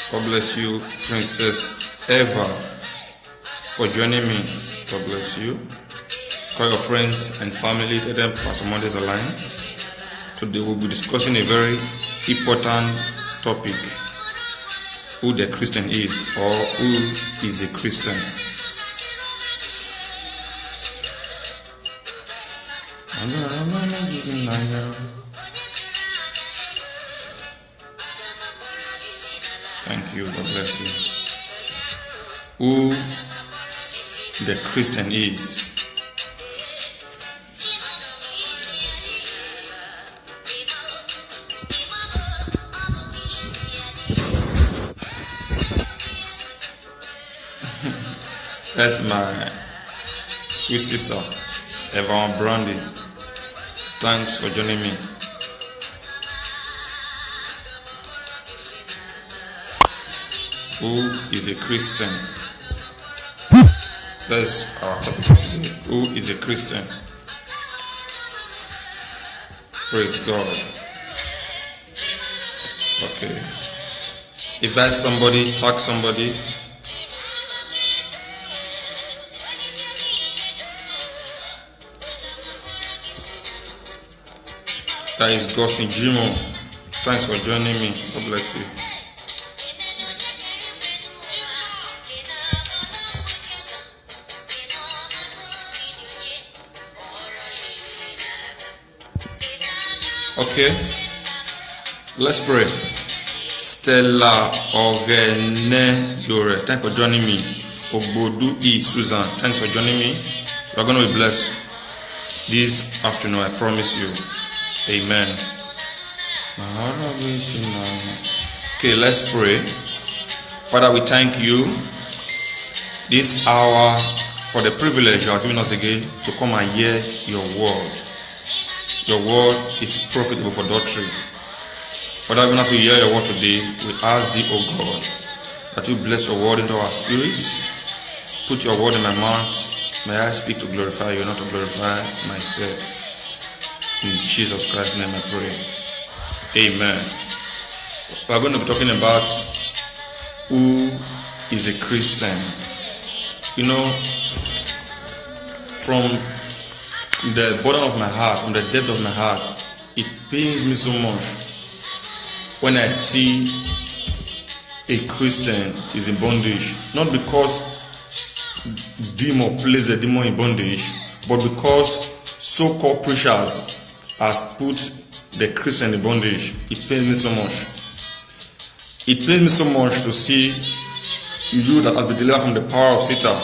God bless you, Princess Eva, for joining me. God bless you. Call your friends and family. Tell them Pastor Monday is aligned. Today we'll be discussing a very important topic: who the Christian is, or who is a Christian. Thank you. God bless you. Who the Christian is. That's my sweet sister, Eva Brandy. Thanks for joining me. Who is a Christian? That's our topic for today. Who is a Christian? Praise God. Okay. Invite somebody, tag somebody. That is Gossip Jimo. Thanks for joining me. God bless you. Okay, let's pray. Stella Ogene Yore, thanks for joining me. Ogbodu E. Susan, thanks for joining me. We're going to be blessed this afternoon, I promise you. Amen. Okay, let's pray. Father, we thank you this hour for the privilege you are giving us again to come and hear your word. Your word is profitable for doctrine. Father, even as we hear your word today, we ask thee, O God, that you bless your word into our spirits. Put your word in my mouth. May I speak to glorify you, not to glorify myself. In Jesus Christ's name I pray. Amen. We are going to be talking about who is a Christian. You know, from the bottom of my heart, from the depth of my heart, it pains me so much when I see a Christian is in bondage. Not because demon plays the demon in bondage, but because so-called preachers has put the Christian in bondage. It pains me so much. It pains me so much to see you that has been delivered from the power of Satan,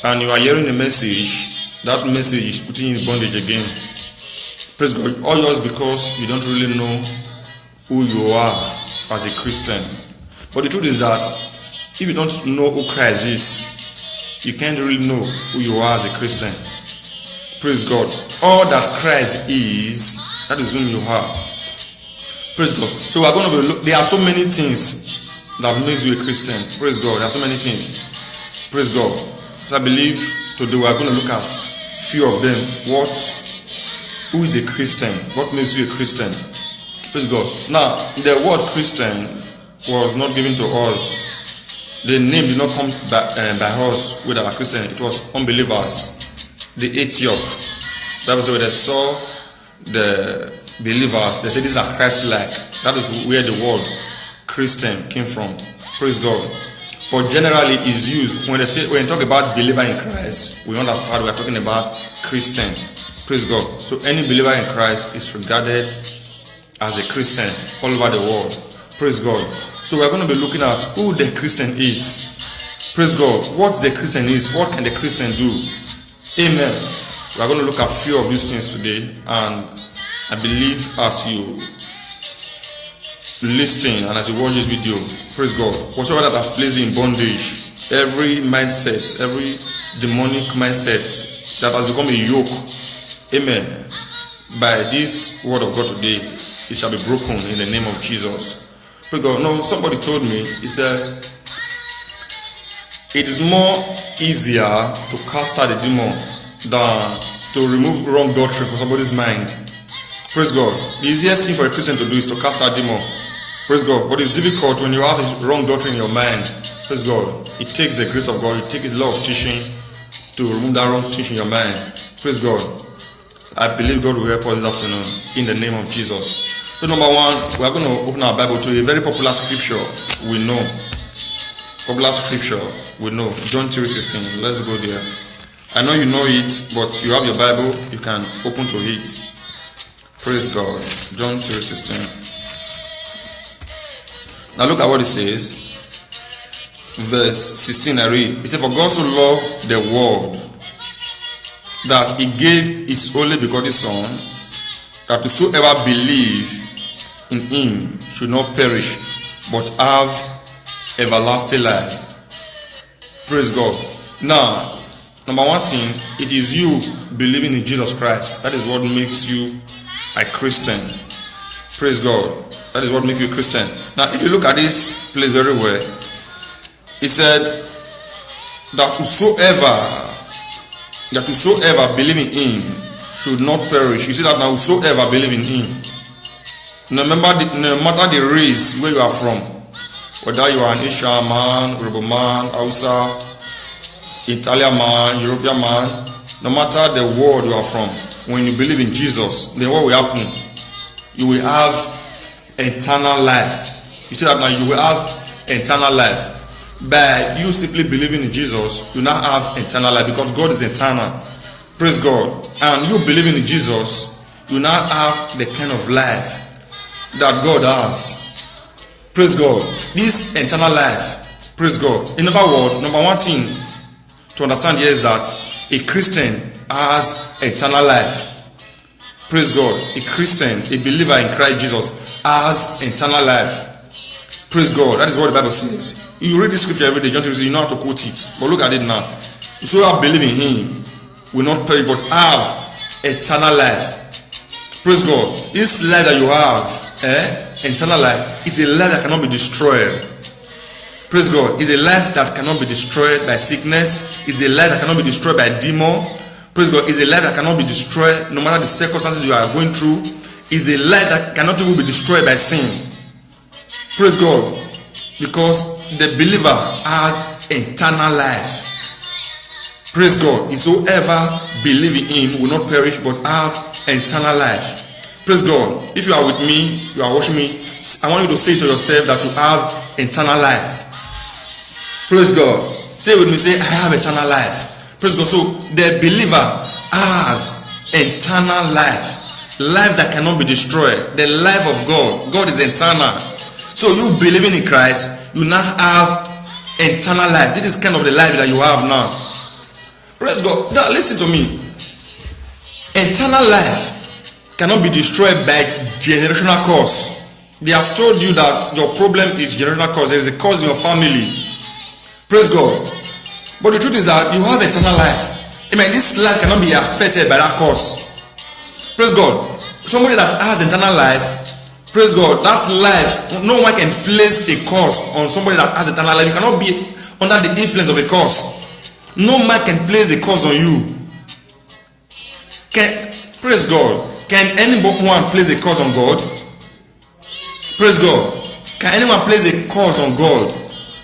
and you are hearing a message. That message is putting you in bondage again. Praise God. All yours because you don't really know who you are as a Christian. But the truth is that if you don't know who Christ is, you can't really know who you are as a Christian. Praise God. All that Christ is, that is whom you are. Praise God. So we're going to be there are so many things that makes you a Christian. Praise God. There are so many things. Praise God. So I believe today we are going to look at few of them. Who is a Christian? What makes you a Christian? Praise God. Now, the word Christian was not given to us. The name did not come by us with our Christian. It was unbelievers. The Antioch. That was where they saw the believers. They said these are Christ-like. That is where the word Christian came from. Praise God. But generally is used when you talk about believer in Christ, we understand we are talking about Christian. Praise God. So any believer in Christ is regarded as a Christian all over the world. Praise God. So we are going to be looking at who the Christian is. Praise God. What the Christian is. What can the Christian do? Amen. We are going to look at a few of these things today, and I believe as you listening and as you watch this video, praise God, whatsoever that has placed you in bondage, every mindset, every demonic mindset that has become a yoke, amen, by this word of God today, it shall be broken in the name of Jesus. Praise God. No, somebody told me, he said, it is more easier to cast out a demon than to remove wrong doctrine from somebody's mind. Praise God. The easiest thing for a Christian to do is to cast out demon. Praise God. But it's difficult when you have a wrong doctrine in your mind. Praise God. It takes the grace of God. It takes a lot of teaching to remove that wrong teaching in your mind. Praise God. I believe God will help us this afternoon in the name of Jesus. So number one, we are going to open our Bible to a very popular scripture we know. Popular scripture we know. John 3:16. Let's go there. I know you know it, but you have your Bible, you can open to it. Praise God. John 3:16. Now look at what it says. Verse 16 I read. It says, for God so loved the world that he gave his only begotten Son, that whosoever believe in him should not perish, but have everlasting life. Praise God. Now, number one thing, it is you believing in Jesus Christ. That is what makes you a Christian. Praise God. That is what makes you a Christian. Now, if you look at this place very well, it said that whosoever believe in him should not perish. You see that now, whosoever believe in him. No matter the race where you are from, whether you are an Asian man, Yoruba man, Hausa, Italian man, European man, no matter the world you are from, when you believe in Jesus, then what will happen? You will have eternal life. You see that now, you will have eternal life. By you simply believing in Jesus, you now have eternal life because God is eternal. Praise God. And you believing in Jesus, you now have the kind of life that God has. Praise God. This eternal life. Praise God. In other words, number one thing to understand here is that a Christian has eternal life. Praise God. A Christian, a believer in Christ Jesus has eternal life. Praise God. That is what the Bible says. You read this scripture every day, John 3, you know how to quote it. But look at it now. So I believe in him will not perish but have eternal life. Praise God. This life that you have, eternal life, is a life that cannot be destroyed. Praise God. It's a life that cannot be destroyed by sickness. It's a life that cannot be destroyed by demon. Praise God. It's a life that cannot be destroyed no matter the circumstances you are going through. It's a life that cannot even be destroyed by sin. Praise God. Because the believer has eternal life. Praise God. Whosoever believe in him will not perish but have eternal life. Praise God. If you are with me, you are watching me, I want you to say to yourself that you have eternal life. Praise God. Say with me, say, I have eternal life. Praise God. So the believer has eternal life. Life that cannot be destroyed. The life of God. God is eternal. So you believing in Christ, you now have eternal life. This is kind of the life that you have now. Praise God. Now listen to me. Eternal life cannot be destroyed by generational cause. They have told you that your problem is generational cause. There is a cause in your family. Praise God. But the truth is that you have eternal life. Amen. This life cannot be affected by that cause. Praise God. Somebody that has eternal life, praise God, that life, no one can place a cause on somebody that has eternal life. You cannot be under the influence of a cause. No man can place a cause on you. Praise God. Can anyone place a cause on God? Praise God. Can anyone place a cause on God?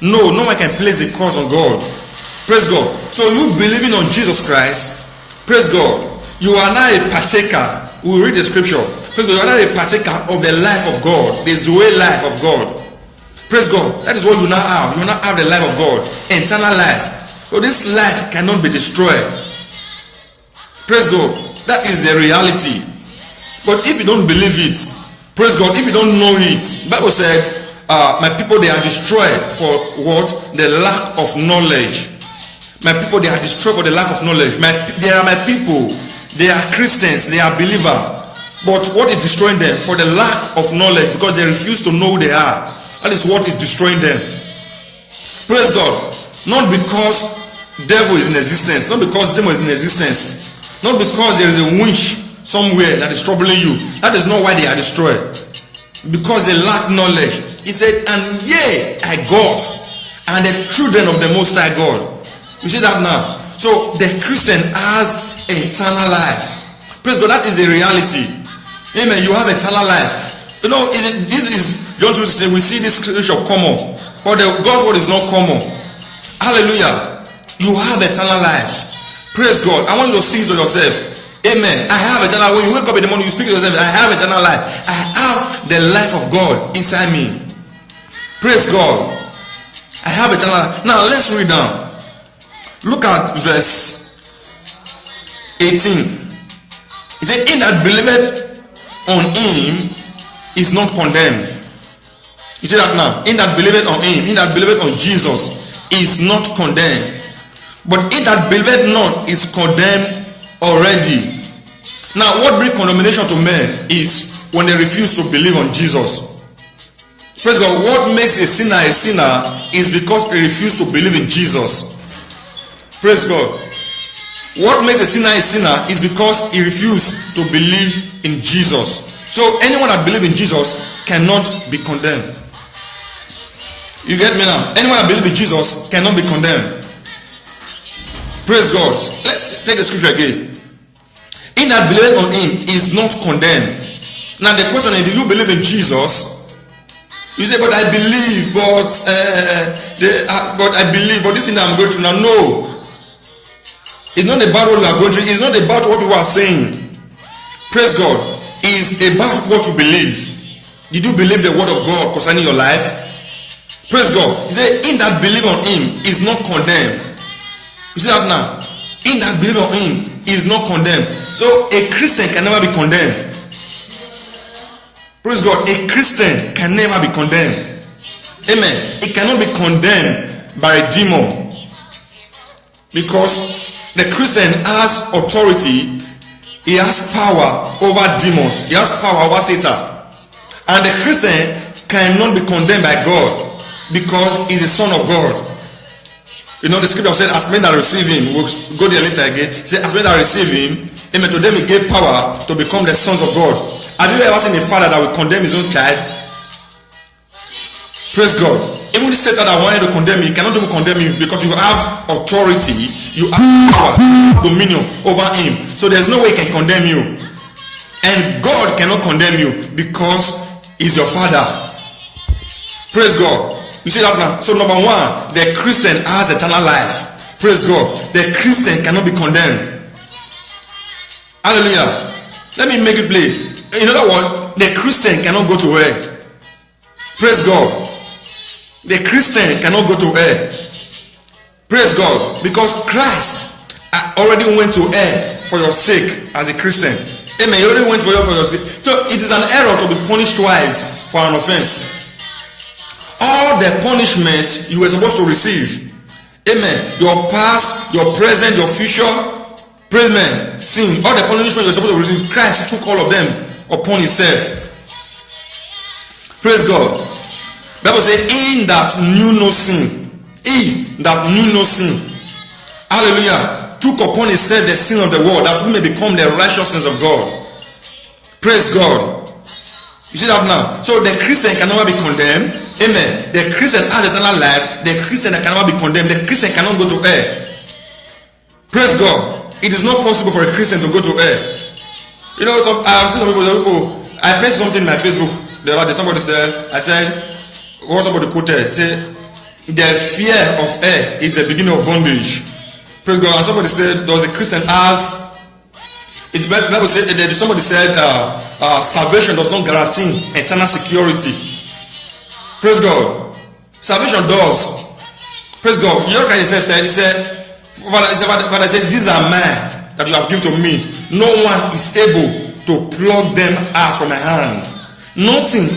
No one can place a cause on God. Praise God. So you believing on Jesus Christ, praise God, you are now a partaker. We read the scripture. Praise God. You are now a partaker of the life of God, the Zoe life of God. Praise God. That is what you now have. You now have the life of God, eternal life. So this life cannot be destroyed. Praise God. That is the reality. But if you don't believe it, praise God, if you don't know it, the Bible said, my people, they are destroyed for what? The lack of knowledge. My people, they are destroyed for the lack of knowledge. They are my people. They are Christians. They are believers. But what is destroying them? For the lack of knowledge, because they refuse to know who they are. That is what is destroying them. Praise God. Not because devil is in existence, not because demon is in existence, not because there is a winch somewhere that is troubling you. That is not why they are destroyed. Because they lack knowledge. He said, and ye are gods and the children of the Most High God. You see that now? So the Christian has eternal life. Praise God. That is the reality. Amen. You have eternal life. You know, this is John 2:16. We see this scripture common, but the God's word is not common. Hallelujah. You have eternal life. Praise God. I want you to see it to yourself. Amen. I have eternal life. When you wake up in the morning, you speak to yourself, I have eternal life. I have the life of God inside me. Praise God. I have eternal life. Now let's read down. Look at verse 18. He said, "In that believeth on him is not condemned." You see that now? In that believeth on him, in that believeth on Jesus is not condemned. But in that believeth not is condemned already. Now, what brings condemnation to men is when they refuse to believe on Jesus. Praise God. What makes a sinner is because he refused to believe in Jesus. Praise God. What makes a sinner is because he refused to believe in Jesus. So anyone that believes in Jesus cannot be condemned. You get me now? Anyone that believes in Jesus cannot be condemned. Praise God. Let's take the scripture again. In that believeth on him is not condemned. Now the question is, do you believe in Jesus? You say, but I believe, but I believe, but this thing I'm going through now. No. It's not about what you are going through. It's not about what people are saying. Praise God. It's about what you believe. Did you believe the word of God concerning your life? Praise God. He said, in that believe on him is not condemned. You see that now? In that believe on him is not condemned. So a Christian can never be condemned. Praise God. A Christian can never be condemned. Amen. It cannot be condemned by a demon. Because the Christian has authority. He has power over demons. He has power over Satan. And the Christian cannot be condemned by God because he is the Son of God. You know, the scripture said, as men that receive him, we'll go there later again. He said, as men that receive him, amen, to them he gave power to become the sons of God. Have you ever seen a father that will condemn his own child? Praise God. Even the Satan that wanted to condemn you, he cannot even condemn you because you have authority, you have power, dominion over him. So there's no way he can condemn you. And God cannot condemn you because he's your father. Praise God. You see that now? So number one, the Christian has eternal life. Praise God. The Christian cannot be condemned. Hallelujah. Let me make it plain. In other words, the Christian cannot go to hell. Praise God. The Christian cannot go to hell. Praise God. Because Christ already went to hell for your sake as a Christian. Amen. He already went for your sake. So it is an error to be punished twice for an offense. All the punishment you were supposed to receive, amen, your past, your present, your future, praise man, sin, all the punishment you were supposed to receive, Christ took all of them upon himself. Praise God. Bible says, in that knew no sin, he that knew no sin, hallelujah, took upon himself the sin of the world, that we may become the righteousness of God. Praise God. You see that now? So the Christian can never be condemned. Amen. The Christian has eternal life. The Christian that can never be condemned. The Christian cannot go to hell. Praise God. It is not possible for a Christian to go to hell. You know, I've seen some people. I placed something in my Facebook the other day. Somebody said, what somebody quoted, say, the fear of hell is the beginning of bondage. Praise God. And somebody said, does a Christian has? Somebody said, salvation does not guarantee eternal security. Praise God. Salvation does. Praise God. You know what he said? Father said, these are mine that you have given to me. No one is able to pluck them out from my hand. Nothing,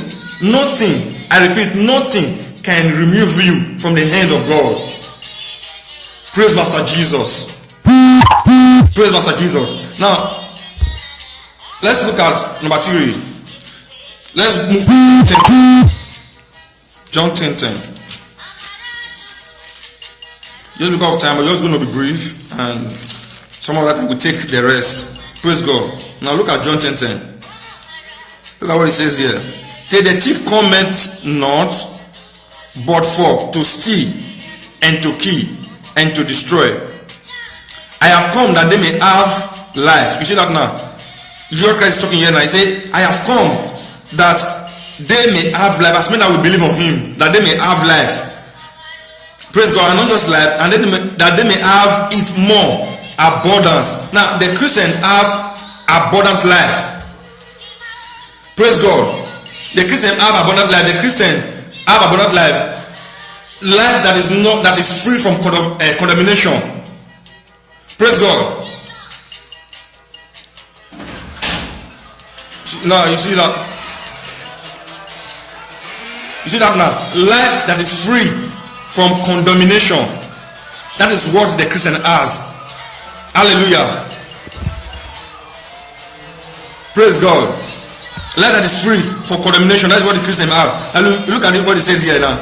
I repeat, nothing can remove you from the hand of God. Praise Master Jesus. Praise Master Jesus. Now, Let's look at number 3. Let's move to John 10:10. Just because of time, we're just going to be brief, and some of that time we take the rest. Praise God. Now look at John 10:10. Look at what it says here. Say, the thief cometh not, but for to steal and to kill and to destroy. I have come that they may have life. You see that now? Jesus Christ is talking here now. He said, I have come that they may have life, as many that will believe on him, that they may have life. Praise God. And not just life, and that they may have it more abundance. Now the Christian have abundant life. Praise God. The Christian have abundant life. The Christian have abundant life. Life that is free from condemnation. Praise God. Now you see that. You see that now. Life that is free from condemnation. That is what the Christian has. Hallelujah. Praise God. Life that is free from condemnation. That is what the Christian have. And look at what it says here now.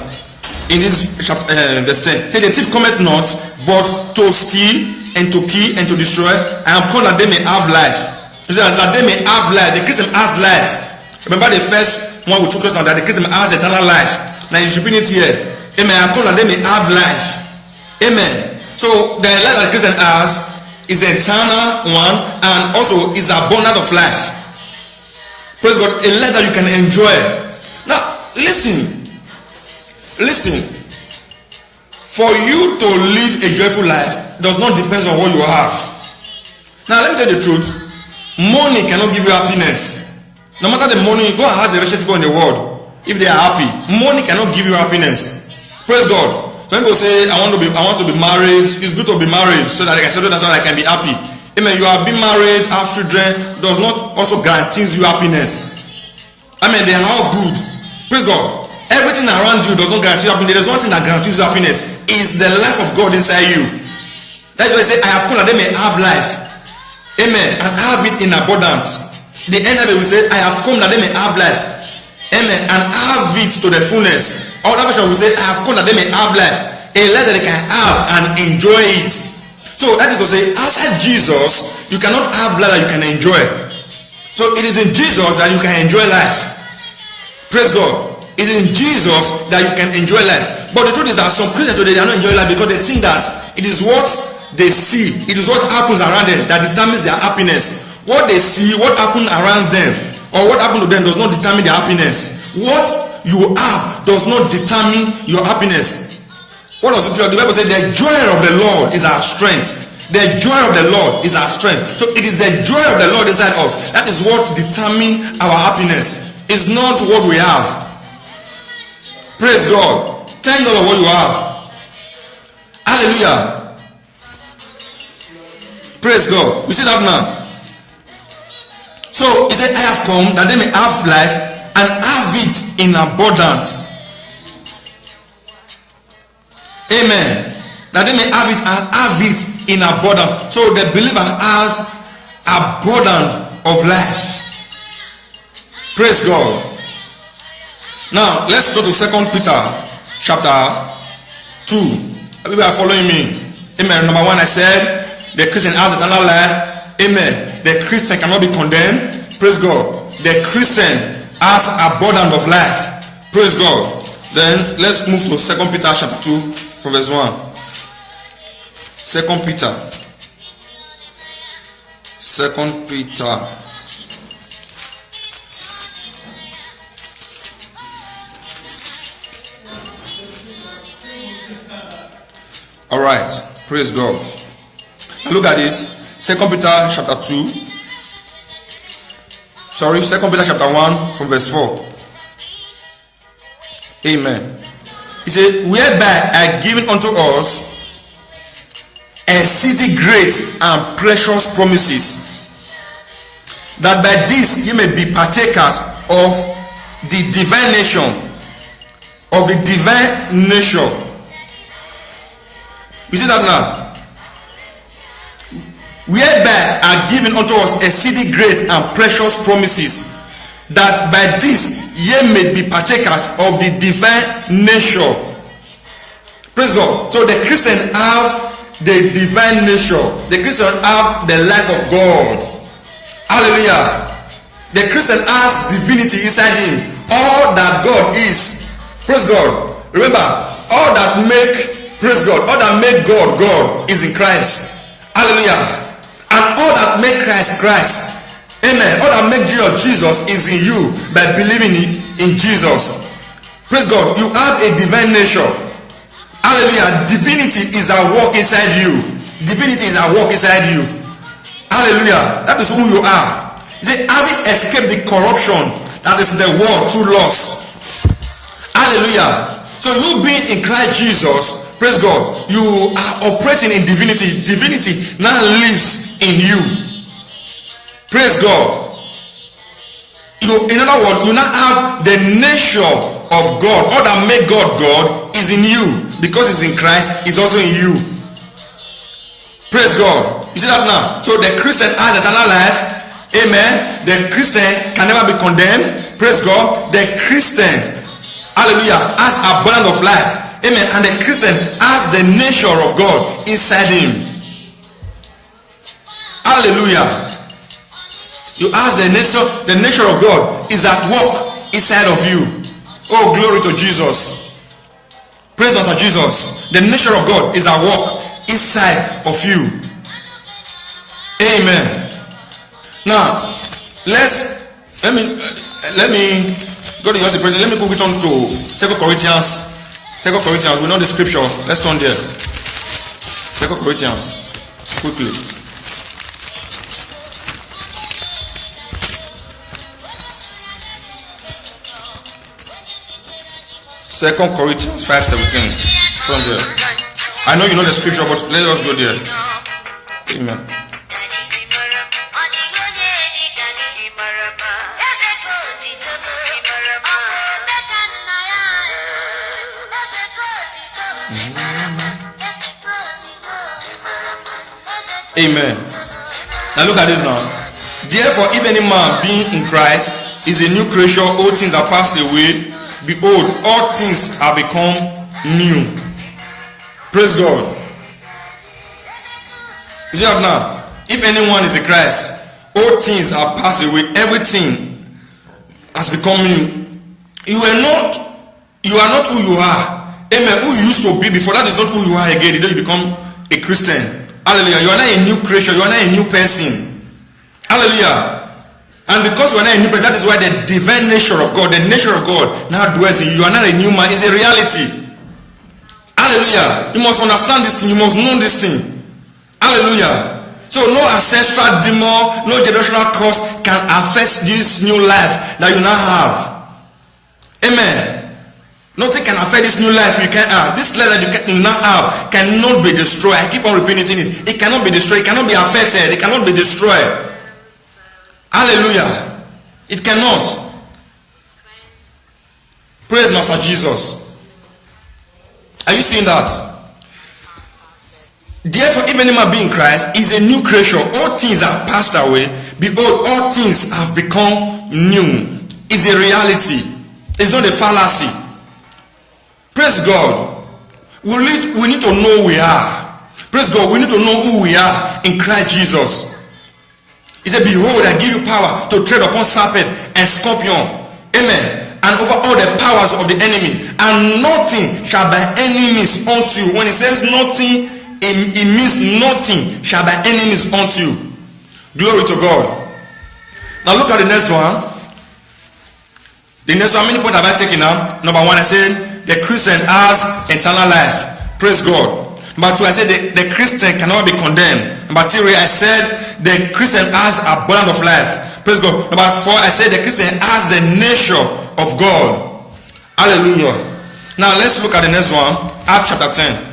In this chapter, verse 10. Say, the thief cometh not, but to steal and to kill and to destroy. I am come that they may have life. That they may have life. The Christian has life. Remember the first one we took us now, that the Christian has eternal life. Now he's repeating it here. Amen. I have come that they may have life. Amen. So the life that the Christian has is the eternal one, and also is abundant of life. Praise God. A life that you can enjoy. Now listen. For you to live a joyful life does not depend on what you have. Now let me tell you the truth. Money cannot give you happiness. No matter the money, go and ask the richest people in the world if they are happy. Money cannot give you happiness. Praise God. Some people say, I want to be married. It's good to be married so that I can settle down, so that I can be happy. Amen. You have been married, have children, does not also guarantees you happiness. Amen. They are all good. Praise God. Everything around you does not guarantee you happiness. There's one thing that guarantees you happiness. Is the life of God inside you. That's why I say, I have come that they may have life. Amen. And have it in abundance. The NIV will say, I have come that they may have life. Amen. And have it to the fullness. Other version will say, I have come that they may have life. A life that they can have and enjoy it. So that is to say, outside Jesus, you cannot have life that you can enjoy. So it is in Jesus that you can enjoy life. Praise God. It is in Jesus that you can enjoy life. But the truth is that some Christians today, they are not enjoying life because they think that it is what they see, it is what happens around them that determines their happiness. What they see, what happens around them, or what happens to them does not determine their happiness. What you have does not determine your happiness. What does the Bible say? The joy of the Lord is our strength. The joy of the Lord is our strength. So it is the joy of the Lord inside us that is what determines our happiness. It's not what we have. Praise God. Thank God for what you have. Hallelujah. Praise God. You see that now? So he said, I have come that they may have life and have it in abundance. Amen. That they may have it and have it in abundance. So the believer has abundance of life. Praise God. Now let's go to 2 Peter chapter 2. People are following me. Amen. Number 1, I said the Christian has eternal life. Amen. The Christian cannot be condemned. Praise God. The Christian has abundance of life. Praise God. Then let's move to 2 Peter chapter 2 from verse 1. 2 Peter. All right. Praise God. Now look at this. 2 Peter chapter 2. 2 Peter chapter 1 from verse 4. Amen. He said, whereby are given unto us exceeding great and precious promises, that by this ye may be partakers of the divine nature. You see that now? whereby are given unto us exceeding great and precious promises, that by this ye may be partakers of the divine nature. Praise God. So the Christian have the divine nature. The Christian have the life of God. Hallelujah. The Christian has divinity inside him. All that God is. Praise God. Remember, all that make, praise God, all that make God, God is in Christ. Hallelujah. And all that make Christ, Christ. Amen. All that make Jesus is in you by believing in Jesus. Praise God. You have a divine nature. Hallelujah. Divinity is at work inside you. Divinity is at work inside you. Hallelujah. That is who you are. You say, having escaped the corruption that is in the world through lust. Hallelujah. So you being in Christ Jesus, praise God, you are operating in divinity. Divinity now lives in you. Praise God. In other words, you now have the nature of God. All that make God God is in you. Because it's in Christ, it's also in you. Praise God. You see that now? So the Christian has eternal life. Amen. The Christian can never be condemned. Praise God. The Christian, hallelujah, has abundance of life. Amen. And the Christian has the nature of God inside him. Hallelujah. You ask the nature of God is at work inside of you. Oh, glory to Jesus. Praise God to Jesus. The nature of God is at work inside of you. Amen. Now, let me go to your present. Let me go on to 2 Corinthians. 2 Corinthians. We know the scripture. Let's turn there. 2 Corinthians. Quickly. Second Corinthians 5:17. Stand there. I know you know the scripture, but let us go there. Amen. Amen. Now look at this now. Therefore, if any man being in Christ is a new creature, all things are passed away. Behold, all things are become new. Praise God. You see that now? If anyone is in Christ, all things are passed away. Everything has become new. You are not who you are. Amen. Who you used to be before, that is not who you are again. You become a Christian. Hallelujah. You are not a new creature. You are not a new person. Hallelujah. And because you are not a new person, that is why the divine nature of God, the nature of God now dwells in you. You are not a new man. It's a reality. Hallelujah. You must understand this thing. You must know this thing. Hallelujah. So no ancestral demon, no generational curse can affect this new life that you now have. Amen. Nothing can affect this new life you can have. This life that you now have cannot be destroyed. I keep on repeating it. It cannot be destroyed. It cannot be affected. It cannot be destroyed. Hallelujah. It cannot. Praise Master Jesus. Are you seeing that? Therefore, if any man be in Christ, is a new creature. All things are passed away. Behold, all things have become new. It's a reality. It's not a fallacy. Praise God. We need to know who we are. Praise God. We need to know who we are in Christ Jesus. He said, behold, I give you power to tread upon serpent and scorpion. Amen. And over all the powers of the enemy. And nothing shall by any means haunt you. When he says nothing, it means nothing shall by any means haunt you. Glory to God. Now look at the next one. The next one, how many points have I taken now? Number one, I said the Christian has eternal life. Praise God. Number two, I said the Christian cannot be condemned. Number three, I said the Christian has abundance of life. Praise God. Number four, I said the Christian has the nature of God. Hallelujah. Now let's look at the next one. Acts chapter 10.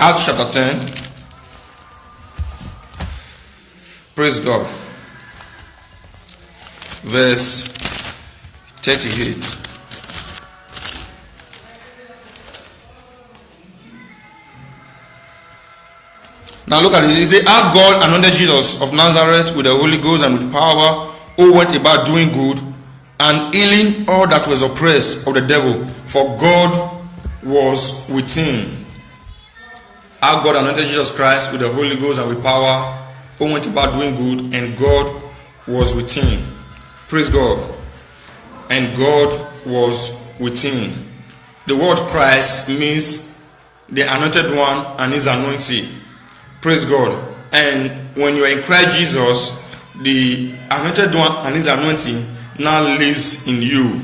Acts chapter 10. Praise God. Verse 38. Now look at it. He said, our God anointed Jesus of Nazareth with the Holy Ghost and with power, who went about doing good and healing all that was oppressed of the devil, for God was with him. Our God anointed Jesus Christ with the Holy Ghost and with power, who went about doing good, and God was with him. Praise God. And God was with him. The word Christ means the anointed one and his anointing. Praise God. And when you are in Christ Jesus, the anointed one and his anointing now lives in you.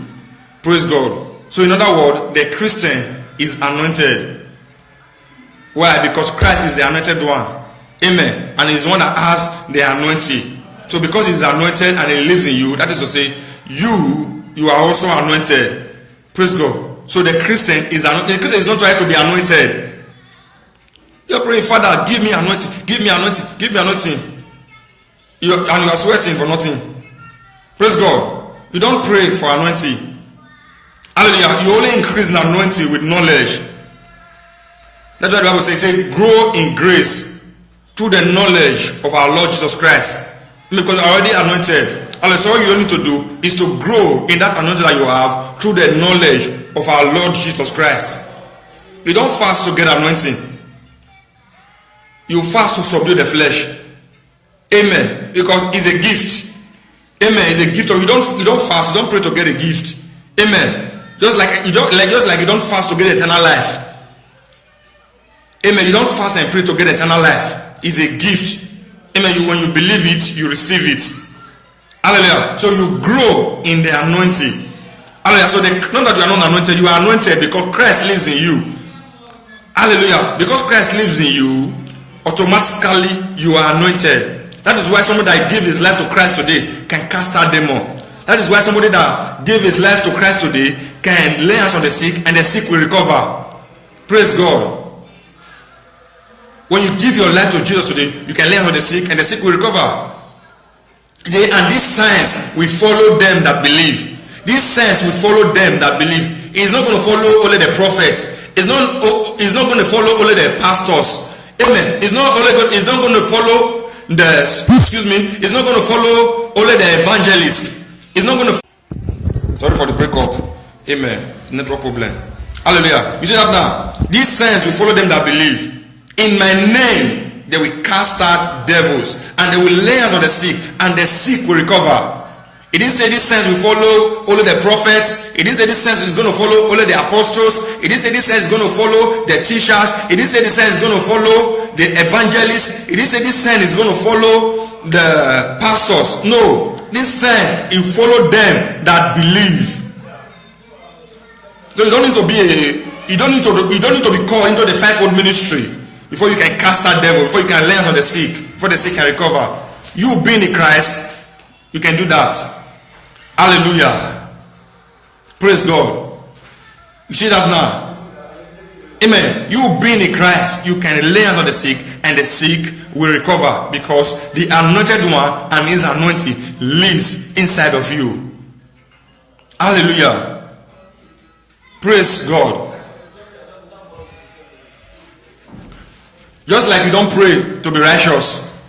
Praise God. So in other words, the Christian is anointed. Why? Because Christ is the anointed one. Amen. And he's the one that has the anointing. So because he's anointed and he lives in you, that is to say, you are also anointed. Praise God. So the Christian is anointed. The Christian is not trying to be anointed. You're praying, Father, give me anointing, give me anointing, give me anointing. And you are sweating for nothing. Praise God. You don't pray for anointing. Hallelujah. You only increase in anointing with knowledge. That's why the Bible says, grow in grace through the knowledge of our Lord Jesus Christ. Because you're already anointed. Hallelujah. So all you need to do is to grow in that anointing that you have through the knowledge of our Lord Jesus Christ. You don't fast to get anointing. You fast to subdue the flesh. Amen. Because it's a gift. Amen. It's a gift. You don't fast. You don't pray to get a gift. Amen. Just like you don't fast to get eternal life. Amen. You don't fast and pray to get eternal life. It's a gift. Amen. When you believe it, you receive it. Hallelujah. So you grow in the anointing. Hallelujah. So not that you are not anointed, you are anointed because Christ lives in you. Hallelujah. Because Christ lives in you, automatically you are anointed. That is why somebody that gave his life to Christ today can cast out demon. That is why somebody that gave his life to Christ today can lay hands on the sick and the sick will recover. Praise God. When you give your life to Jesus today, you can lay hands on the sick and the sick will recover. And this signs will follow them that believe. This signs will follow them that believe. It's not going to follow only the prophets. It's not going to follow only the pastors. Amen. It's not going to follow it's not going to follow only the evangelists. It's not going to sorry for the breakup. Amen. Network problem. Hallelujah. You see that now? These signs will follow them that believe. In my name they will cast out devils and they will lay hands on the sick and the sick will recover. It didn't say this sense will follow only the prophets. It didn't say this sense is going to follow only the apostles. It didn't say this sense is going to follow the teachers. It didn't say this sense is going to follow the evangelists. It didn't say this sense is going to follow the pastors. No, this sense will follow them that believe. So you don't need to be called into the fivefold ministry before you can cast out devil, before you can lay hands on the sick, before the sick can recover. You being in Christ, you can do that. Hallelujah. Praise God. You see that now? Amen. You being in Christ, you can lay hands on the sick and the sick will recover because the anointed one and his anointing lives inside of you. Hallelujah. Praise God. Just like you don't pray to be righteous.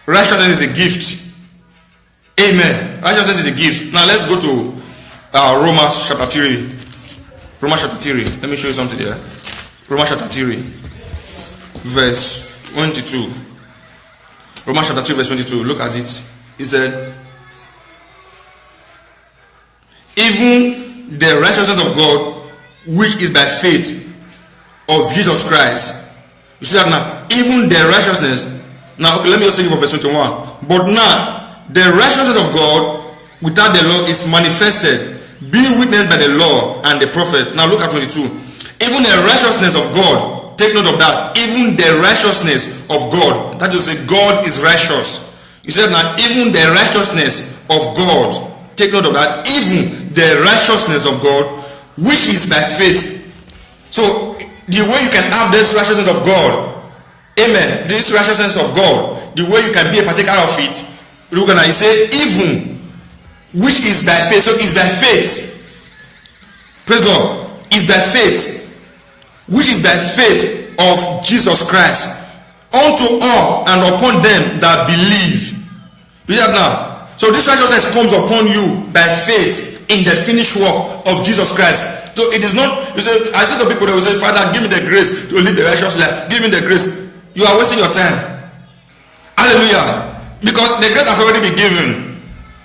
Righteousness is a gift. Amen. Righteousness is a gift. Now let's go to Romans chapter 3. Romans chapter 3. Let me show you something there. Romans chapter 3, verse 22. Romans chapter 3, verse 22. Look at it. He said, even the righteousness of God, which is by faith of Jesus Christ. You see that now? Even the righteousness. Now, okay, let me just take it from verse 21. But now, the righteousness of God without the law is manifested, being witnessed by the law and the prophet. Now look at 22. Even the righteousness of God, take note of that. Even the righteousness of God, that is to say, God is righteous. He said now, even the righteousness of God, take note of that. Even the righteousness of God, which is by faith. So the way you can have this righteousness of God, amen, this righteousness of God, the way you can be a partaker of it, look at that. He said, even which is by faith. So it's by faith. Praise God. It's by faith. Which is by faith of Jesus Christ. unto all and upon them that believe. You hear that now? So this righteousness comes upon you by faith in the finished work of Jesus Christ. So it is not, you say, I see some people that will say, Father, give me the grace to live a righteous life. Give me the grace. You are wasting your time. Hallelujah. Because the grace has already been given.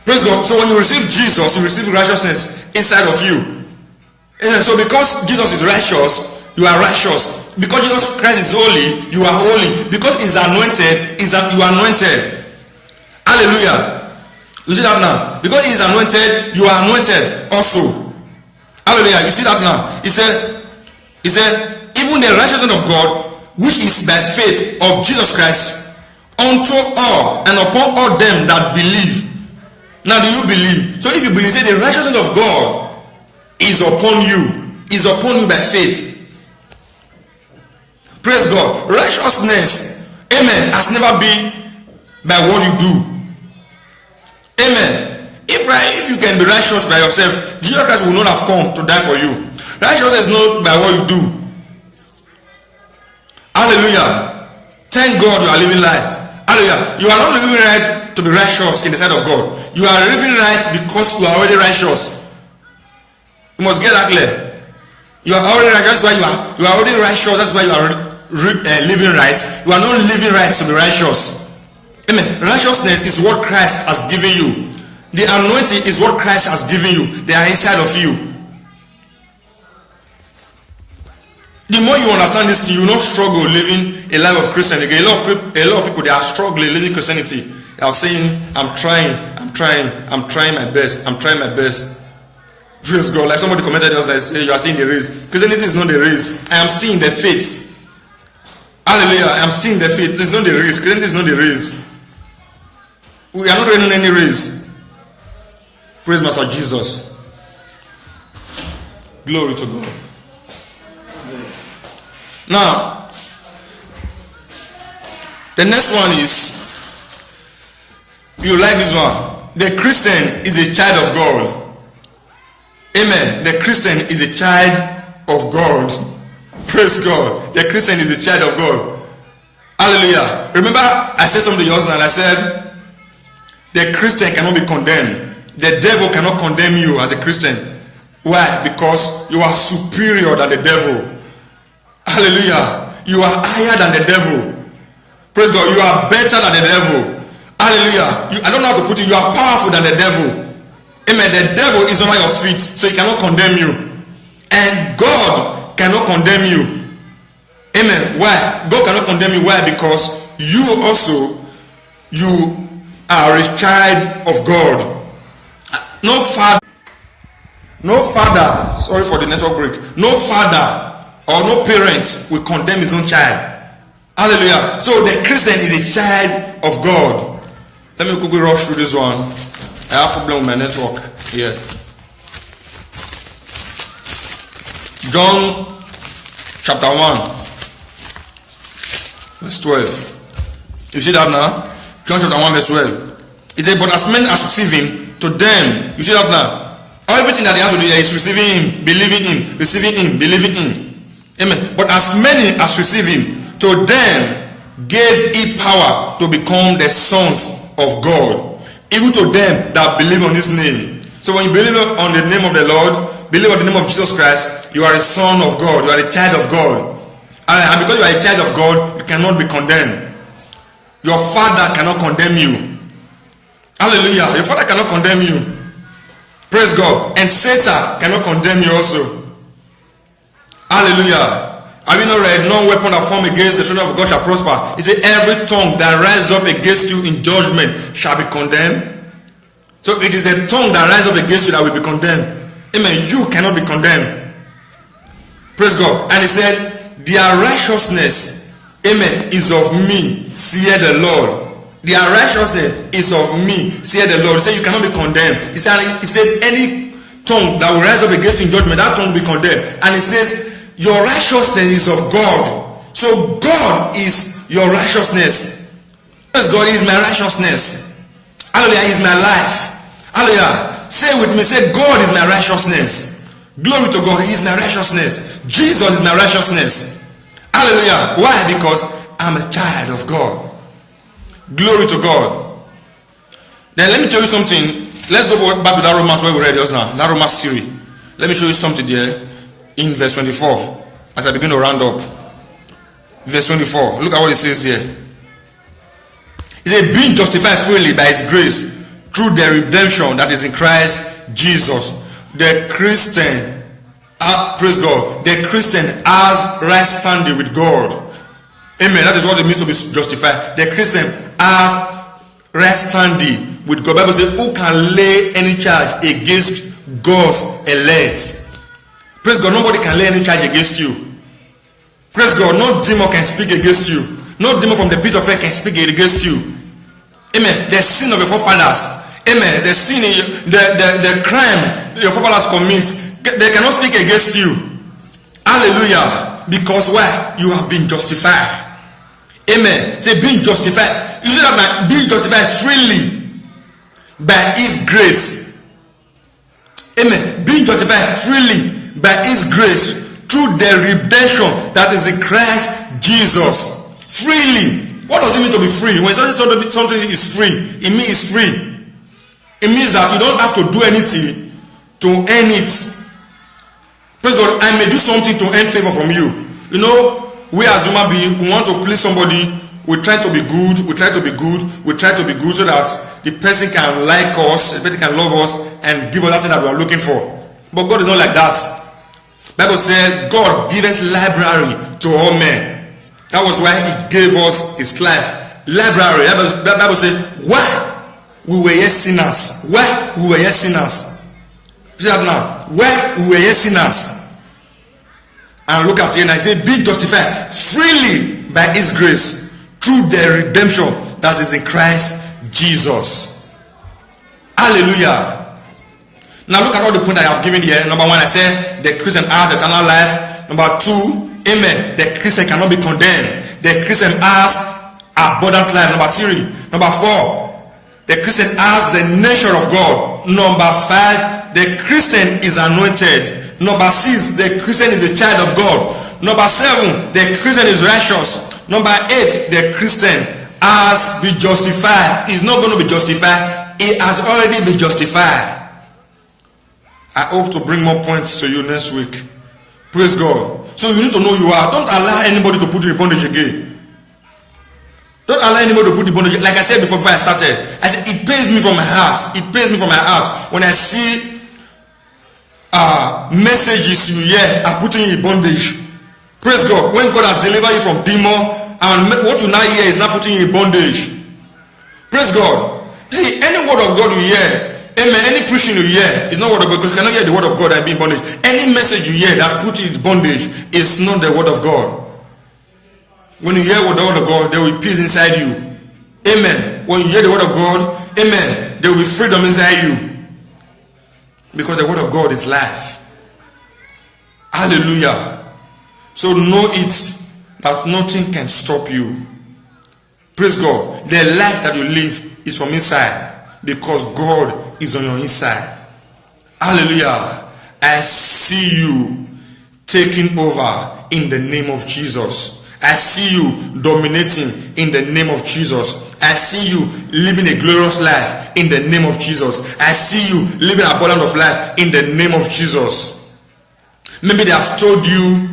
Praise God. So when you receive Jesus, you receive righteousness inside of you. And so because Jesus is righteous, you are righteous. Because Jesus Christ is holy, you are holy. Because he's anointed, you are anointed. Hallelujah. You see that now? Because he is anointed, you are anointed also. Hallelujah. You see that now? He said, even the righteousness of God, which is by faith of Jesus Christ, unto all and upon all them that believe. Now, do you believe? So if you believe, say the righteousness of God is upon you by faith. Praise God. Righteousness, amen, has never been by what you do. Amen. If you can be righteous by yourself, Jesus Christ will not have come to die for you. Righteousness is not by what you do. Hallelujah. Thank God you are living right. Hallelujah. You are not living right to be righteous in the sight of God. You are living right because you are already righteous. You must get that clear. You are already righteous. That's why you are already righteous. That's why you are living right. You are not living right to be righteous. Amen. Righteousness is what Christ has given you. The anointing is what Christ has given you. They are inside of you. The more you understand this thing, you will not struggle living a life of Christianity. A lot of people, they are struggling living Christianity. They are saying, I'm trying my best. Praise God. Like somebody commented just like, say, you are seeing the race. Christianity is not the race. I am seeing the faith. Hallelujah. I am seeing the faith. It's not the race. Christianity is not the race. We are not running any race. Praise Master Jesus. Glory to God. Now, the next one is, you like this one. The Christian is a child of God. Amen. The Christian is a child of God. Praise God. The Christian is a child of God. Hallelujah. Remember, I said something yesterday and I said, the Christian cannot be condemned. The devil cannot condemn you as a Christian. Why? Because you are superior than the devil. Hallelujah. You are higher than the devil. Praise God. You are better than the devil. Hallelujah. I don't know how to put it. You are powerful than the devil. Amen. The devil is under your feet, so he cannot condemn you. And God cannot condemn you. Amen. Why? God cannot condemn you. Why? Because you are a child of God. No father, sorry for the network break. No father or no parent will condemn his own child. Hallelujah. So the Christian is a child of God. Let me quickly rush through this one. I have a problem with my network here. John chapter 1 verse 12. You see that now? John chapter 1 verse 12. He said, but as men as receive him, to them, you see that now? Everything that they have to do is receiving him, believing him, receiving him, believing him. Amen. But as many as receive him, to them gave he power to become the sons of God, even to them that believe on his name. So when you believe on the name of the Lord, believe on the name of Jesus Christ, you are a son of God, you are a child of God. And because you are a child of God, you cannot be condemned. Your father cannot condemn you. Hallelujah. Your father cannot condemn you. Praise God. And Satan cannot condemn you also. Hallelujah. Have you not read, no weapon that form against the children of God shall prosper? He said, every tongue that rises up against you in judgment shall be condemned. So it is a tongue that rises up against you that will be condemned. Amen. You cannot be condemned. Praise God. And he said, their righteousness, amen, is of me, saith the Lord. Their righteousness is of me, saith the Lord. He said, you cannot be condemned. He said, any tongue that will rise up against you in judgment, that tongue will be condemned. And he says, your righteousness is of God. So God is your righteousness. Yes, God is my righteousness. Hallelujah, He is my life. Hallelujah. Say with me, say, God is my righteousness. Glory to God, He is my righteousness. Jesus is my righteousness. Hallelujah. Why? Because I'm a child of God. Glory to God. Then let me tell you something. Let's go back to that Romans where we read just now. That Romans 3. Let me show you something there in verse 24. As I begin to round up. Verse 24. Look at what it says here. It says, being justified freely by his grace through the redemption that is in Christ Jesus. The Christian, praise God, the Christian has right standing with God. Amen. That is what it means to be justified. The Christian has right standing with God. The Bible says, who can lay any charge against God's elect? Praise God. Nobody can lay any charge against you. Praise God. No demon can speak against you. No demon from the pit of hell can speak against you. Amen. The sin of your forefathers. Amen. The sin, the crime your forefathers commit, they cannot speak against you. Hallelujah. Because why? You have been justified. Amen. Say being justified. You see that being justified freely by his grace. Amen. Being justified freely by his grace through the redemption that is in Christ Jesus. Freely. What does it mean to be free? When something is free, it means it's free. It means that you don't have to do anything to earn it. Praise God. I may do something to earn favor from you. You know, we as human beings, we want to please somebody. We try to be good. We try to be good. We try to be good so that the person can like us, the person can love us, and give us that thing that we are looking for. But God is not like that. Bible said, God giveth library to all men. That was why he gave us his life. Library. That Bible said, why we were yet sinners. Why we were yet sinners. See that now? Why we were yet sinners. And look at here now. It says, be justified freely by his grace through the redemption that is in Christ Jesus. Hallelujah. Now look at all the points I have given here. Number one, I said the Christian has eternal life. Number two, amen, the Christian cannot be condemned. The Christian has abundant life. Number three. Number four, the Christian has the nature of God. Number five, the Christian is anointed. Number six, the Christian is a child of God. Number seven, the Christian is righteous. Number eight, the Christian has been justified. He's not going to be justified. He has already been justified. I hope to bring more points to you next week. Praise God. So you need to know you are. Don't allow anybody to put you in bondage again. Don't allow anybody to put you in bondage. Like I said before I started, I said it pains me from my heart. It pains me from my heart when I see messages you hear are putting you in bondage. Praise God. When God has delivered you from demon, and what you now hear is not putting you in bondage. Praise God. See, any word of God you hear, amen, any preaching you hear is not word of God, because you cannot hear the word of God and be in bondage. Any message you hear that puts you in bondage is not the word of God. When you hear the word of God, there will be peace inside you. Amen. When you hear the word of God, amen, there will be freedom inside you. Because the word of God is life. Hallelujah. So know it that nothing can stop you. Praise God. The life that you live is from inside, because God is on your inside. Hallelujah. I see you taking over in the name of Jesus. I see you dominating in the name of Jesus. I see you living a glorious life in the name of Jesus. I see you living an abundance of life in the name of Jesus. Maybe they have told you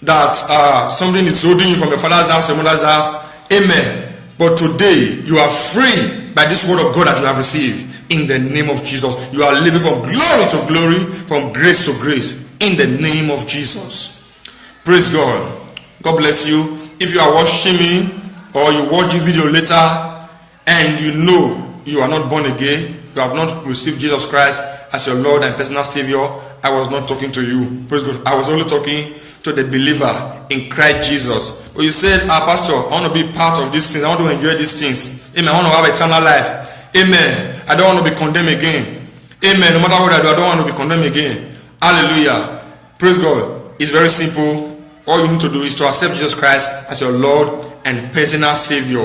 that something is holding you from your father's house, your mother's house. Amen. But today you are free by this word of God that you have received in the name of Jesus. You are living from glory to glory, from grace to grace in the name of Jesus. Praise God. God bless you. If you are watching me or you watch the video later and you know you are not born again, you have not received Jesus Christ as your Lord and personal Savior, I was not talking to you. Praise God. I was only talking to the believer in Christ Jesus. But you said, Pastor, I want to be part of these things. I want to enjoy these things. Amen. I want to have eternal life. Amen. I don't want to be condemned again. Amen. No matter what I do, I don't want to be condemned again. Hallelujah. Praise God. It's very simple. All you need to do is to accept Jesus Christ as your Lord and personal Savior.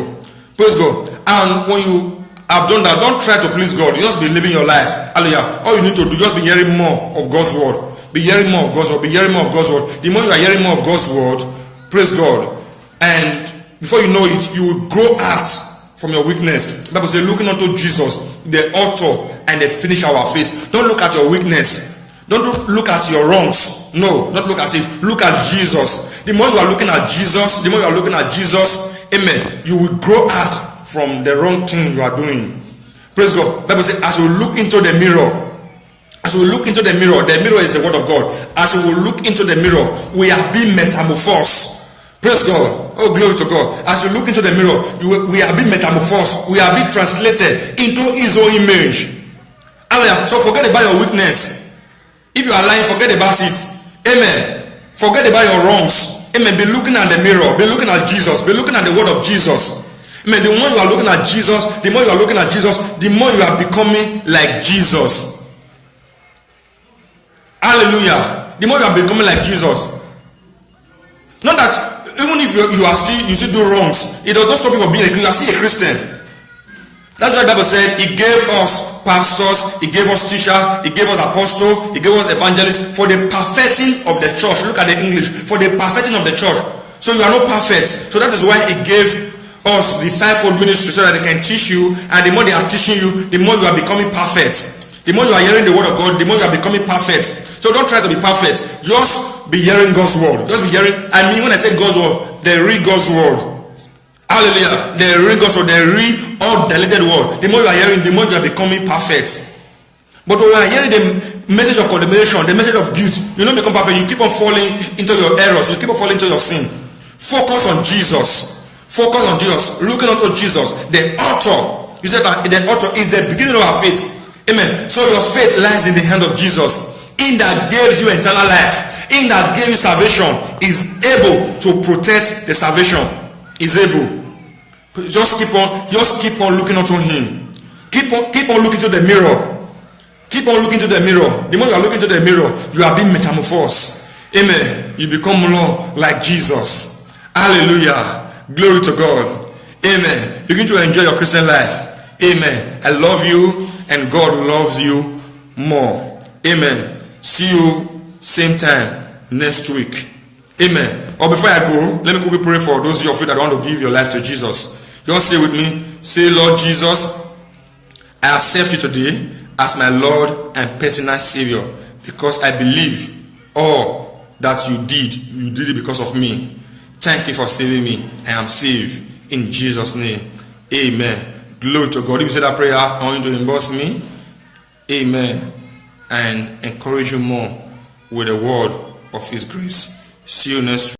Praise God. And when you have done that, don't try to please God. You just be living your life. Hallelujah. All you need to do is just be hearing more of God's word. Be hearing more of God's word. Be hearing more of God's word. The more you are hearing more of God's word, praise God, and before you know it, you will grow out from your weakness. The Bible says, looking unto Jesus, the author and the finisher of our faith. Don't look at your weakness. Don't look at your wrongs. No, don't look at it. Look at Jesus. The more you are looking at Jesus, amen, you will grow out from the wrong thing you are doing. Praise God. The Bible says, as we look into the mirror, the mirror is the word of God. As we will look into the mirror, we are being metamorphosed. Praise God. Oh, glory to God. As you look into the mirror, we are being metamorphosed. We are being translated into his own image. Hallelujah. So forget about your weakness. If you are lying, forget about it. Amen. Forget about your wrongs. Amen. Be looking at the mirror. Be looking at Jesus. Be looking at the word of Jesus. Amen. The more you are looking at Jesus, the more you are becoming like Jesus. Hallelujah. The more you are becoming like Jesus. Not that even if you still do wrongs, it does not stop you from being a Christian. You are still a Christian. That's why the Bible said he gave us pastors, he gave us teachers, he gave us apostles, he gave us evangelists for the perfecting of the church. Look at the English. For the perfecting of the church. So you are not perfect. So that is why he gave us the fivefold ministry, so that they can teach you, and the more they are teaching you, the more you are becoming perfect. The more you are hearing the word of God, the more you are becoming perfect. So don't try to be perfect. Just be hearing God's word. Just be hearing. I mean, when I say God's word, they read God's word. Hallelujah. They read God's word. They read all the deleted word. The more you are hearing, the more you are becoming perfect. But when you are hearing the message of condemnation, the message of guilt, you don't become perfect. You keep on falling into your errors. You keep on falling into your sin. Focus on Jesus. Focus on Jesus. Looking unto Jesus, the author. You said that the author is the beginning of our faith. Amen. So your faith lies in the hand of Jesus. In that gave you eternal life, in that gave you salvation, is able to protect the salvation. Is able. Just keep on looking unto him. Keep on looking to the mirror. Keep on looking to the mirror. The more you are looking to the mirror, you are being metamorphosed. Amen. You become more like Jesus. Hallelujah. Glory to God. Amen. Begin to enjoy your Christian life. Amen. I love you, and God loves you more. Amen. See you same time next week. Amen. Or before I go, let me quickly pray for those of you that want to give your life to Jesus. You want to say with me, say, Lord Jesus, I accept you today as my Lord and personal Savior, because I believe all that you did it because of me. Thank you for saving me. I am saved in Jesus' name. Amen. Glory to God. If you say that prayer, I want you to inbox me. Amen. And encourage you more with the word of his grace. See you next week.